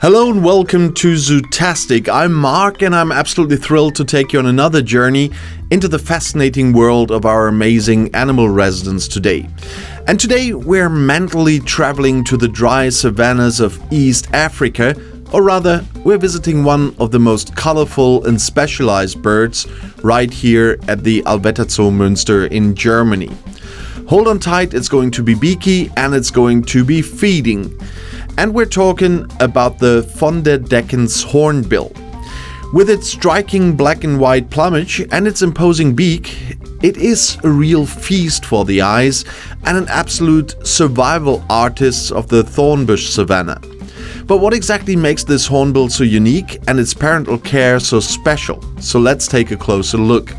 Hello and welcome to Zootastic. I'm Mark and I'm absolutely thrilled to take you on another journey into the fascinating world of our amazing animal residents today. And today we're mentally traveling to the dry savannas of East Africa, or rather, we're visiting one of the most colorful and specialized birds right here at the Allwetterzoo Muenster in Germany. Hold on tight, it's going to be beaky and it's going to be feeding. And we're talking about the von der Decken's Hornbill. With its striking black and white plumage and its imposing beak, it is a real feast for the eyes and an absolute survival artist of the thornbush savanna. But what exactly makes this hornbill so unique and its parental care so special? So let's take a closer look.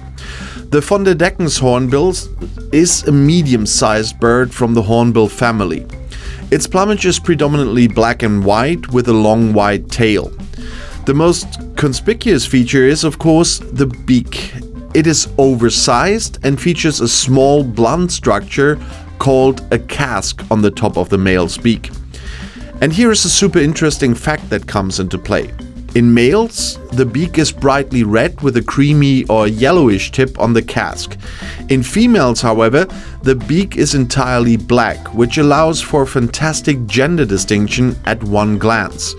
The von der Decken's Hornbill is a medium-sized bird from the Hornbill family. Its plumage is predominantly black and white with a long white tail. The most conspicuous feature is, of course, the beak. It is oversized and features a small blunt structure called a casque on the top of the male's beak. And here is a super interesting fact that comes into play. In males, the beak is brightly red with a creamy or yellowish tip on the casque. In females, however, the beak is entirely black, which allows for fantastic gender distinction at one glance.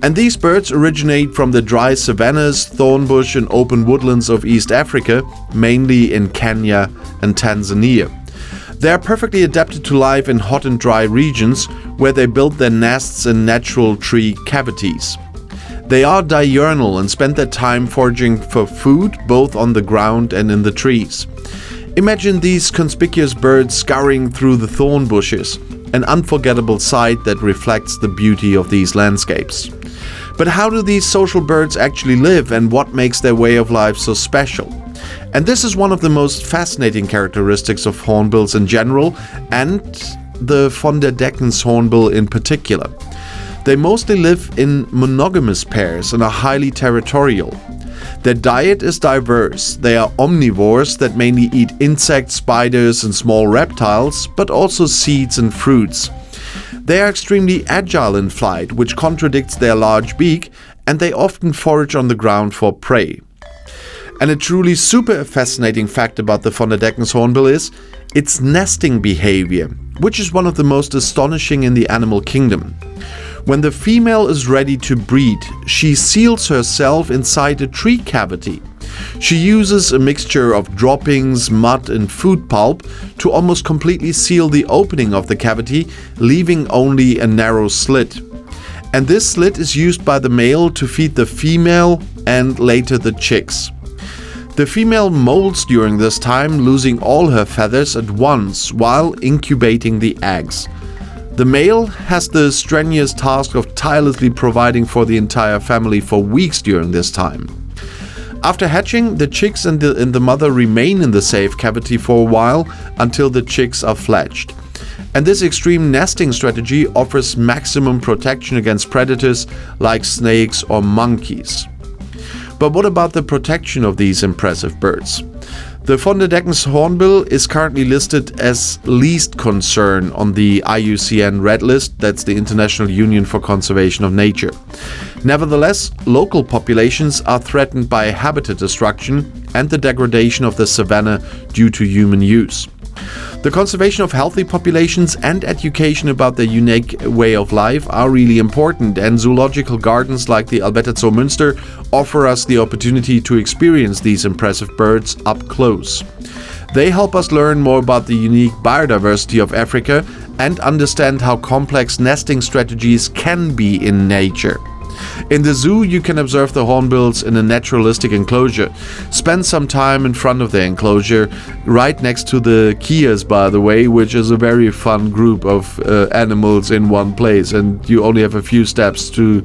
And these birds originate from the dry savannas, thornbush and open woodlands of East Africa, mainly in Kenya and Tanzania. They are perfectly adapted to life in hot and dry regions where they build their nests in natural tree cavities. They are diurnal and spend their time foraging for food both on the ground and in the trees. Imagine these conspicuous birds scurrying through the thorn bushes, an unforgettable sight that reflects the beauty of these landscapes. But how do these social birds actually live and what makes their way of life so special? And this is one of the most fascinating characteristics of hornbills in general and the von der Decken's hornbill in particular. They mostly live in monogamous pairs and are highly territorial. Their diet is diverse. They are omnivores that mainly eat insects, spiders and small reptiles, but also seeds and fruits. They are extremely agile in flight, which contradicts their large beak, and they often forage on the ground for prey. And a truly super fascinating fact about the von der Decken's hornbill is its nesting behavior, which is one of the most astonishing in the animal kingdom. When the female is ready to breed, she seals herself inside a tree cavity. She uses a mixture of droppings, mud and food pulp to almost completely seal the opening of the cavity, leaving only a narrow slit. And this slit is used by the male to feed the female and later the chicks. The female molts during this time, losing all her feathers at once while incubating the eggs. The male has the strenuous task of tirelessly providing for the entire family for weeks during this time. After hatching, the chicks and the mother remain in the safe cavity for a while until the chicks are fledged. And this extreme nesting strategy offers maximum protection against predators like snakes or monkeys. But what about the protection of these impressive birds? The von der Decken's hornbill is currently listed as least concern on the IUCN Red List, that's the International Union for Conservation of Nature. Nevertheless, local populations are threatened by habitat destruction and the degradation of the savanna due to human use. The conservation of healthy populations and education about their unique way of life are really important, and zoological gardens like the Allwetterzoo Muenster offer us the opportunity to experience these impressive birds up close. They help us learn more about the unique biodiversity of Africa and understand how complex nesting strategies can be in nature. In the zoo, you can observe the hornbills in a naturalistic enclosure. Spend some time in front of the enclosure, right next to the kias, by the way, which is a very fun group of animals in one place, and you only have a few steps to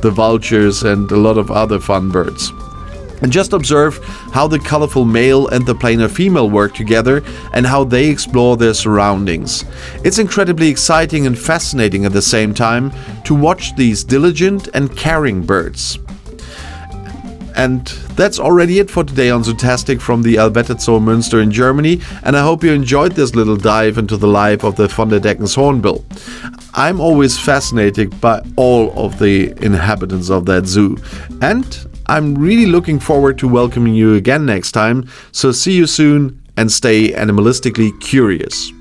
the vultures and a lot of other fun birds. And just observe how the colorful male and the plainer female work together and how they explore their surroundings. It's incredibly exciting and fascinating at the same time to watch these diligent and caring birds. And that's already it for today on Zootastic from the Allwetterzoo Muenster in Germany, and I hope you enjoyed this little dive into the life of the von der Decken's hornbill. I'm always fascinated by all of the inhabitants of that zoo. And I'm really looking forward to welcoming you again next time. So see you soon and stay animalistically curious.